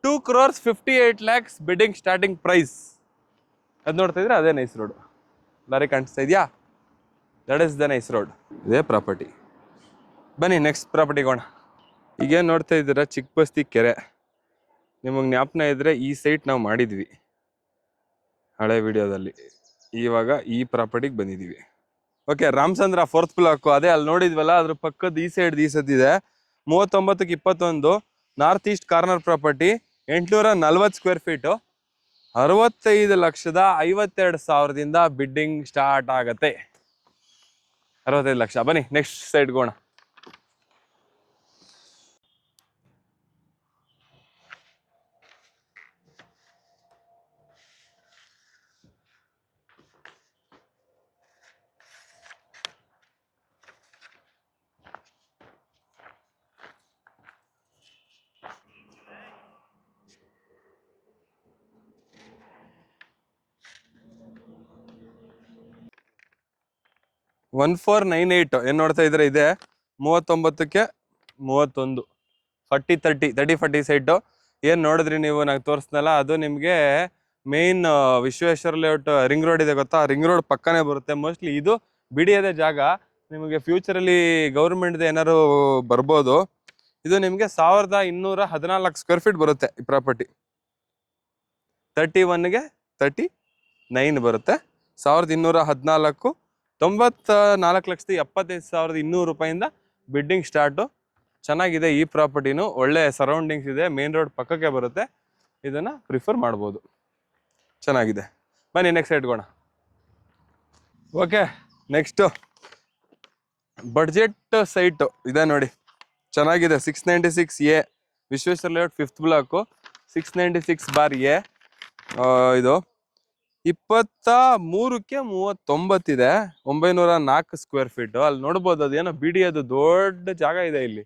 2,58,00,000 ಬಿಡ್ಡಿಂಗ್ ಸ್ಟಾರ್ಟಿಂಗ್ ಪ್ರೈಸ್. ಅದು ನೋಡ್ತಾ ಇದ್ರೆ ಅದೇ ನೈಸ್ ರೋಡು. ಲಾರಿ ಕಾಣಿಸ್ತಾ ಇದೆಯಾ? That is the NICE Road. ಇದೇ ಪ್ರಾಪರ್ಟಿ. ಬನ್ನಿ ನೆಕ್ಸ್ಟ್ ಪ್ರಾಪರ್ಟಿಗೆ ಹೋಗೋಣ. ಈಗೇನು ನೋಡ್ತಾ ಇದ್ದೀರಾ, ಚಿಕ್ಕ ಬಸ್ತಿ ಕೆರೆ. ನಿಮಗೆ ಜ್ಞಾಪನ ಇದ್ರೆ ಈ ಸೈಟ್ ನಾವು ಮಾಡಿದ್ವಿ ಹಳೆ ವಿಡಿಯೋದಲ್ಲಿ. ಇವಾಗ ಈ ಪ್ರಾಪರ್ಟಿಗೆ ಬಂದಿದ್ದೀವಿ. Okay, Ramachandra 4th block. ಅದೇ ಅಲ್ಲಿ ನೋಡಿದ್ವಲ್ಲ, ಅದ್ರ ಪಕ್ಕದ ಈ ಸೈಡ್ ಈ ಸದ್ದಿದೆ. 39ಕ್ಕೆ 21 north east corner property. 840 square feet, 65,52,000ದಿಂದ ಬಿಡ್ಡಿಂಗ್ ಸ್ಟಾರ್ಟ್ ಆಗತ್ತೆ. 65 ಲಕ್ಷ. ಬನ್ನಿ ನೆಕ್ಸ್ಟ್ ಸೈಡ್ಗೆ ಹೋಗೋಣ. ಒನ್ 498 ಏನು ನೋಡ್ತಾ ಇದ್ರೆ ಇದೆ. 39ಕ್ಕೆ 31 40 ಸೈಟು. ಏನು ನೋಡಿದ್ರಿ ನೀವು, ನಂಗೆ ತೋರಿಸ್ನಲ್ಲ, ಅದು ನಿಮಗೆ main Vishweshwara layout ring road ಇದೆ ಗೊತ್ತಾ, ರಿಂಗ್ ರೋಡ್ ಪಕ್ಕನೇ ಬರುತ್ತೆ. ಮೋಸ್ಟ್ಲಿ ಇದು ಬಿಡಿಯದೇ ಜಾಗ. ನಿಮಗೆ ಫ್ಯೂಚರಲ್ಲಿ ಗೌರ್ಮೆಂಟ್ದು ಏನಾದ್ರು ಬರ್ಬೋದು. ಇದು ನಿಮಗೆ 1,214 ಸ್ಕ್ವೇರ್ ಫೀಟ್ ಬರುತ್ತೆ ಈ ಪ್ರಾಪರ್ಟಿ. 31ಗೆ 39 ಬರುತ್ತೆ. 1,214, 94,75,200 ರೂಪಾಯಿಂದ ಬಿಡ್ಡಿಂಗ್ ಸ್ಟಾರ್ಟು. ಚೆನ್ನಾಗಿದೆ ಈ ಪ್ರಾಪರ್ಟಿನು, ಒಳ್ಳೆ ಸರೌಂಡಿಂಗ್ಸ್ ಇದೆ, ಮೇನ್ ರೋಡ್ ಪಕ್ಕಕ್ಕೆ ಬರುತ್ತೆ. ಇದನ್ನು ಪ್ರಿಫರ್ ಮಾಡ್ಬೋದು, ಚೆನ್ನಾಗಿದೆ. ಬನ್ನಿ ನೆಕ್ಸ್ಟ್ ಸೈಡ್ಗೋಣ. ಓಕೆ, ನೆಕ್ಸ್ಟು ಬಡ್ಜೆಟ್ ಸೈಟು ಇದೆ ನೋಡಿ, ಚೆನ್ನಾಗಿದೆ. 696A Vishweshwar layout 5th block, 696/A. ಇದು 23ಕ್ಕೆ 39 ಇದೆ, 904 ಸ್ಕ್ವೇರ್ ಫೀಟು. ಅಲ್ಲಿ ನೋಡ್ಬೋದು, ಅದೇನೋ ಬಿಡಿ, ಅದು ದೊಡ್ಡ ಜಾಗ ಇದೆ ಇಲ್ಲಿ.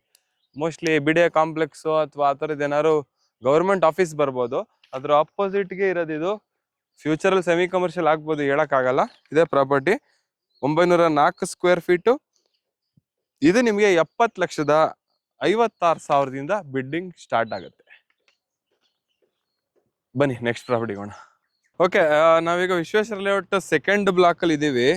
ಮೋಸ್ಟ್ಲಿ ಬಿಡಿಯ ಕಾಂಪ್ಲೆಕ್ಸು ಅಥವಾ ಆ ಥರದ್ದು ಏನಾದ್ರು ಗೌರ್ಮೆಂಟ್ ಆಫೀಸ್ ಬರ್ಬೋದು. ಅದ್ರ ಅಪೋಸಿಟ್ಗೆ ಇರೋದು ಇದು. ಫ್ಯೂಚರಲ್ಲಿ ಸೆಮಿ ಕಮರ್ಷಿಯಲ್ ಆಗ್ಬೋದು, ಹೇಳೋಕ್ಕಾಗಲ್ಲ. ಇದೇ ಪ್ರಾಪರ್ಟಿ 904 ಸ್ಕ್ವೇರ್ ಫೀಟು. ಇದು ನಿಮಗೆ 70,56,000ದಿಂದ ಬಿಡ್ಡಿಂಗ್ ಸ್ಟಾರ್ಟ್ ಆಗುತ್ತೆ. ಬನ್ನಿ ನೆಕ್ಸ್ಟ್ ಪ್ರಾಪರ್ಟಿಗೆ ಹೋಗೋಣ. ಓಕೆ, ನಾವೀಗ ವಿಶ್ವೇಶ್ವರ ಲೇಔಟ್ 2nd ಬ್ಲಾಕಲ್ಲಿ ಇದ್ದೀವಿ.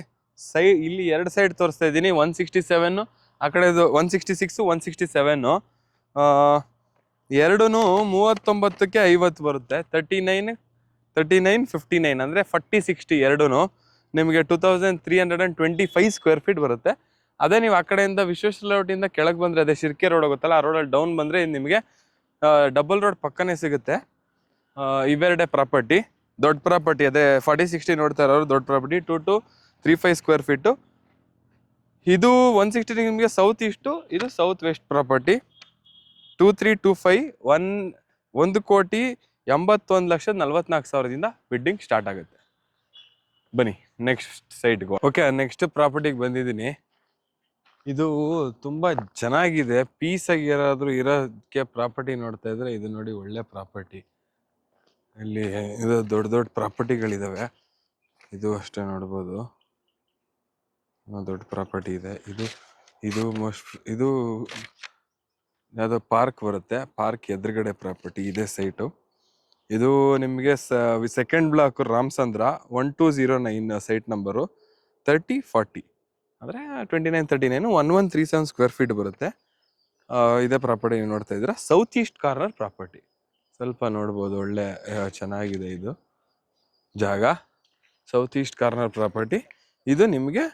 ಇಲ್ಲಿ 2 ಸೈಡ್ ತೋರಿಸ್ತಾ ಇದ್ದೀನಿ. 167, ಆ ಕಡೆದು 166, 167. ಎರಡೂ 39ಕ್ಕೆ 50 ಬರುತ್ತೆ. 39, 59 ಅಂದರೆ 40, 60 ಎರಡೂ ನಿಮಗೆ 2,325 ಸ್ಕ್ವೇರ್ ಫೀಟ್ ಬರುತ್ತೆ. ಅದೇ ನೀವು ಆ ಕಡೆಯಿಂದ ವಿಶ್ವೇಶ್ವರ ಲೇಔಟಿಂದ ಕೆಳಗೆ ಬಂದರೆ ಅದೇ ಶಿರ್ಕೆ ರೋಡ್ ಹೋಗುತ್ತಲ್ಲ, ಆ ರೋಡಲ್ಲಿ ಡೌನ್ ಬಂದರೆ ನಿಮಗೆ ಡಬಲ್ ರೋಡ್ ಪಕ್ಕನೇ ಸಿಗುತ್ತೆ. ಇವೆರಡೆ ಪ್ರಾಪರ್ಟಿ, ದೊಡ್ಡ ಪ್ರಾಪರ್ಟಿ. ಅದೇ 40-60 ನೋಡ್ತಾ ಇರೋರು ದೊಡ್ಡ ಪ್ರಾಪರ್ಟಿ, 2-3-5 ಸ್ಕ್ವೇರ್ ಫೀಟು. ಇದು 160 ನಿಮಗೆ ಸೌತ್ ಈಸ್ಟು, ಇದು ಸೌತ್ ವೆಸ್ಟ್ ಪ್ರಾಪರ್ಟಿ. 2325 1,81,44,000ದಿಂದ ಬಿಡ್ಡಿಂಗ್ ಸ್ಟಾರ್ಟ್ ಆಗುತ್ತೆ. ಬನ್ನಿ ನೆಕ್ಸ್ಟ್ ಸೈಟ್ಗೆ. ಓಕೆ, ನೆಕ್ಸ್ಟ್ ಪ್ರಾಪರ್ಟಿಗೆ ಬಂದಿದ್ದೀನಿ. ಇದು ತುಂಬಾ ಚೆನ್ನಾಗಿದೆ, ಪೀಸ್ ಆಗಿ ಯಾರಾದ್ರೂ ಇರೋದಕ್ಕೆ ಪ್ರಾಪರ್ಟಿ ನೋಡ್ತಾ ಇದ್ರೆ ಇದು ನೋಡಿ, ಒಳ್ಳೆ ಪ್ರಾಪರ್ಟಿ. ಇಲ್ಲಿ ಇದು ದೊಡ್ಡ ದೊಡ್ಡ ಪ್ರಾಪರ್ಟಿಗಳಿದಾವೆ. ಇದು ಅಷ್ಟೇ ನೋಡ್ಬೋದು, ದೊಡ್ಡ ಪ್ರಾಪರ್ಟಿ ಇದೆ. ಇದು ಯಾವುದೋ ಪಾರ್ಕ್ ಬರುತ್ತೆ, ಪಾರ್ಕ್ ಎದುರುಗಡೆ ಪ್ರಾಪರ್ಟಿ ಇದೆ ಸೈಟು. ಇದು ನಿಮಗೆ second block Ramachandra 1209 site number 3040 ಅಂದರೆ 2939 1137 ಸ್ಕ್ವೇರ್ ಫೀಟ್ ಬರುತ್ತೆ. ಇದೇ ಪ್ರಾಪರ್ಟಿ ನೀವು ನೋಡ್ತಾ ಇದ್ದೀರಾ, ಸೌತ್ ಈಸ್ಟ್ ಕಾರ್ನರ್ ಪ್ರಾಪರ್ಟಿ. ಸ್ವಲ್ಪ ನೋಡ್ಬೋದು, ಒಳ್ಳೆ ಚೆನ್ನಾಗಿದೆ ಇದು ಜಾಗ. South east corner property. ಇದು ನಿಮಗೆ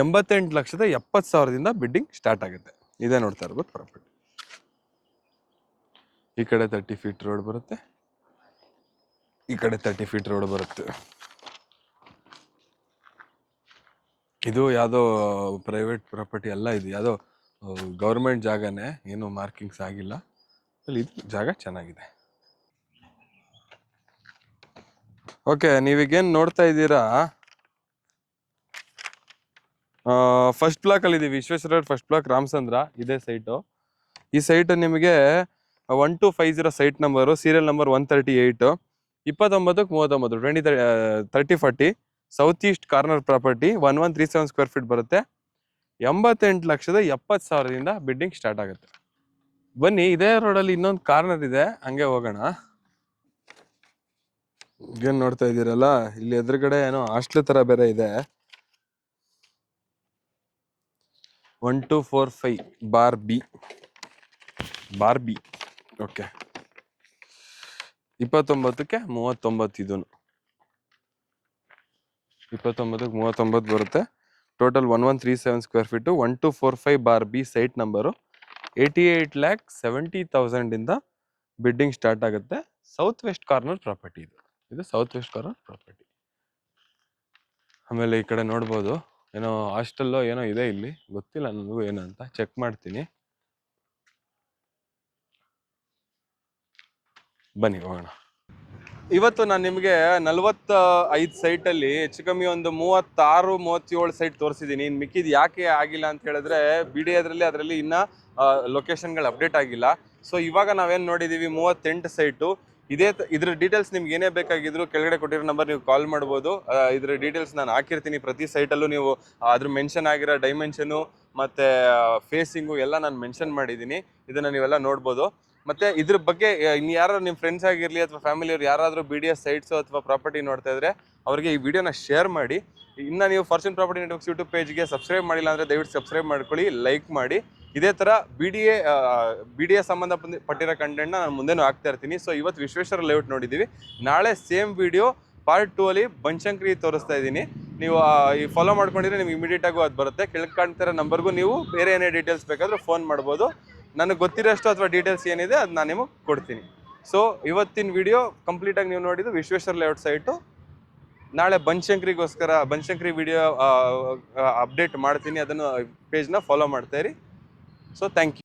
88,70,000ದಿಂದ ಬಿಡ್ಡಿಂಗ್ ಸ್ಟಾರ್ಟ್ ಆಗುತ್ತೆ. ಇದೇ ನೋಡ್ತಾ ಇರ್ಬೋದು ಪ್ರಾಪರ್ಟಿ. ಈ ಕಡೆ 30 ಫೀಟ್ ರೋಡ್ ಬರುತ್ತೆ, ಈ ಕಡೆ 30 ಫೀಟ್ ರೋಡ್ ಬರುತ್ತೆ. ಇದು ಯಾವುದೋ ಪ್ರೈವೇಟ್ ಪ್ರಾಪರ್ಟಿ ಅಲ್ಲ, ಇದು ಯಾವುದೋ ಗೌರ್ಮೆಂಟ್ ಜಾಗನೇ, ಏನು ಮಾರ್ಕಿಂಗ್ಸ್ ಆಗಿಲ್ಲ. ಅಲ್ಲಿ ಇದು ಜಾಗ ಚೆನ್ನಾಗಿದೆ. ಓಕೆ, ನೀವೀಗೇನು ನೋಡ್ತಾ ಇದ್ದೀರಾ, ಫಸ್ಟ್ ಬ್ಲಾಕ್ ಅಲ್ಲಿ ಇದೀವಿ. ವಿಶ್ವೇಶ್ವರ ಫಸ್ಟ್ ಬ್ಲಾಕ್ ರಾಮಚಂದ್ರ ಇದೇ ಸೈಟು. ಈ ಸೈಟ್ ನಿಮಗೆ 1250 site number, serial number 138, 29-39 3040 south east corner property. 1137 square feet ಬರುತ್ತೆ. 88,70,000ದಿಂದ ಬಿಡ್ಡಿಂಗ್ ಸ್ಟಾರ್ಟ್ ಆಗುತ್ತೆ. ಬನ್ನಿ, ಇದೇ ರೋಡಲ್ಲಿ ಇನ್ನೊಂದು ಕಾರ್ನರ್ ಇದೆ, ಹಂಗೆ ಹೋಗೋಣ. ಏನ್ ನೋಡ್ತಾ ಇದ್ದೀರಲ್ಲ, ಇಲ್ಲಿ ಎದುರುಗಡೆ ಏನೋ ಹಾಸ್ಟೆಲ್ ತರ ಬೇರೆ ಇದೆ. 1245 ಬಾರ್ ಬಿ. ಓಕೆ, 29ಕ್ಕೆ 39 ಇದೂ 29ಕ್ಕೆ 39 ಬರುತ್ತೆ. Total 1137 square feet. 1245 bar B site number. 88,70,000ದಿಂದ ಬಿಡ್ಡಿಂಗ್ ಸ್ಟಾರ್ಟ್ ಆಗುತ್ತೆ. ಸೌತ್ ವೆಸ್ಟ್ ಕಾರ್ನರ್ ಪ್ರಾಪರ್ಟಿ ಇದು ಸೌತ್ ವೆಸ್ಟ್ ಕಾರ್ನರ್ ಪ್ರಾಪರ್ಟಿ. ಆಮೇಲೆ ಈ ಕಡೆ ನೋಡ್ಬೋದು, ಏನೋ ಹಾಸ್ಟೆಲ್ಲೋ ಏನೋ ಇದೆ, ಇಲ್ಲಿ ಗೊತ್ತಿಲ್ಲ ನನಗೂ ಏನಂತ, ಚೆಕ್ ಮಾಡ್ತೀನಿ. ಬನ್ನಿ ಹೋಗೋಣ. ಇವತ್ತು ನಾನು ನಿಮಗೆ 45 ಸೈಟಲ್ಲಿ ಹೆಚ್ಚು ಕಮ್ಮಿ ಒಂದು 36-37 ಸೈಟ್ ತೋರಿಸಿದ್ದೀನಿ. ಇನ್ನು ಮಿಕ್ಕಿದ್ ಯಾಕೆ ಆಗಿಲ್ಲ ಅಂತ ಹೇಳಿದ್ರೆ, ಅದರಲ್ಲಿ ಇನ್ನ ಲೊಕೇಶನ್ಗಳು ಅಪ್ಡೇಟ್ ಆಗಿಲ್ಲ. ಸೊ ಇವಾಗ ನಾವೇನು ನೋಡಿದ್ದೀವಿ 38 ಸೈಟು. ಇದ್ರ ಡೀಟೇಲ್ಸ್ ನಿಮ್ಗೆ ಏನೇ ಬೇಕಾಗಿದ್ರು ಕೆಳಗಡೆ ಕೊಟ್ಟಿರೋ ನಂಬರ್ ನೀವು ಕಾಲ್ ಮಾಡ್ಬೋದು. ಇದ್ರ ಡೀಟೇಲ್ಸ್ ನಾನು ಹಾಕಿರ್ತೀನಿ. ಪ್ರತಿ ಸೈಟಲ್ಲೂ ನೀವು ಅದ್ರ ಮೆನ್ಷನ್ ಆಗಿರೋ ಡೈಮೆನ್ಷನು ಮತ್ತು ಫೇಸಿಂಗು ಎಲ್ಲ ನಾನು ಮೆನ್ಷನ್ ಮಾಡಿದ್ದೀನಿ. ಇದನ್ನು ನೀವೆಲ್ಲ ನೋಡ್ಬೋದು. ಮತ್ತು ಇದ್ರ ಬಗ್ಗೆ ಇನ್ನು ಯಾರು ನಿಮ್ಮ ಫ್ರೆಂಡ್ಸ್ ಆಗಿರಲಿ ಅಥವಾ ಫ್ಯಾಮಿಲಿಯವ್ರು ಯಾರಾದರೂ BDS ಸೈಟ್ಸು ಅಥವಾ ಪ್ರಾಪರ್ಟಿ ನೋಡ್ತಾ ಇದ್ರೆ ಅವರಿಗೆ ಈ ವಿಡಿಯೋನ ಶೇರ್ ಮಾಡಿ. ಇನ್ನು ನೀವು ಫಾರ್ಚೂನ್ ಪ್ರಾಪರ್ಟಿ ನೆಟ್ವರ್ಕ್ಸ್ ಯೂಟ್ಯೂಬ್ ಪೇಜ್ಗೆ ಸಬ್ಸ್ಕ್ರೈಬ್ ಮಾಡಿಲ್ಲ ಅಂದರೆ ದಯವಿಟ್ಟು ಸಬ್ಸ್ಕ್ರೈಬ್ ಮಾಡ್ಕೊಳ್ಳಿ, ಲೈಕ್ ಮಾಡಿ. ಇದೇ ಥರ BDA ಸಂಬಂಧಪಟ್ಟಿರೋ ಕಂಟೆಂಟ್ನ ನಾನು ಮುಂದೆನೂ ಹಾಕ್ತಾ ಇರ್ತೀನಿ. ಸೊ ಇವತ್ತು ವಿಶ್ವೇಶ್ವರ ಲೇಔಟ್ ನೋಡಿದ್ದೀವಿ. ನಾಳೆ ಸೇಮ್ ವಿಡಿಯೋ ಪಾರ್ಟ್ 2 ಅಲ್ಲಿ ಬನಶಂಕರಿ ತೋರಿಸ್ತಾ ಇದ್ದೀನಿ. ನೀವು ಈ ಫಾಲೋ ಮಾಡ್ಕೊಂಡಿದ್ರೆ ನಿಮ್ಗೆ ಇಮಿಡಿಯೇಟಾಗೂ ಅದು ಬರುತ್ತೆ. ಕೆಳಗೆ ಕಾಣ್ತಿರೋ ನಂಬರ್ಗೂ ನೀವು ಬೇರೆ ಏನೇ ಡೀಟೇಲ್ಸ್ ಬೇಕಾದರೂ ಫೋನ್ ಮಾಡ್ಬೋದು. ನನಗೆ ಗೊತ್ತಿರೋಷ್ಟು ಅಥವಾ ಡೀಟೇಲ್ಸ್ ಏನಿದೆ ಅದು ನಾನು ನಿಮಗೆ ಕೊಡ್ತೀನಿ. ಸೊ ಇವತ್ತಿನ ವಿಡಿಯೋ ಕಂಪ್ಲೀಟಾಗಿ ನೀವು ನೋಡಿದ್ದು ವಿಶ್ವೇಶ್ವರ ಲೇಔಟ್ ಸೈಟು. ನಾಳೆ ಬನಶಂಕರಿ ವಿಡಿಯೋ ಅಪ್ಡೇಟ್ ಮಾಡ್ತೀನಿ, ಅದನ್ನು ಪೇಜ್ನ ಫಾಲೋ ಮಾಡ್ತಾ ಇರಿ. So thank you.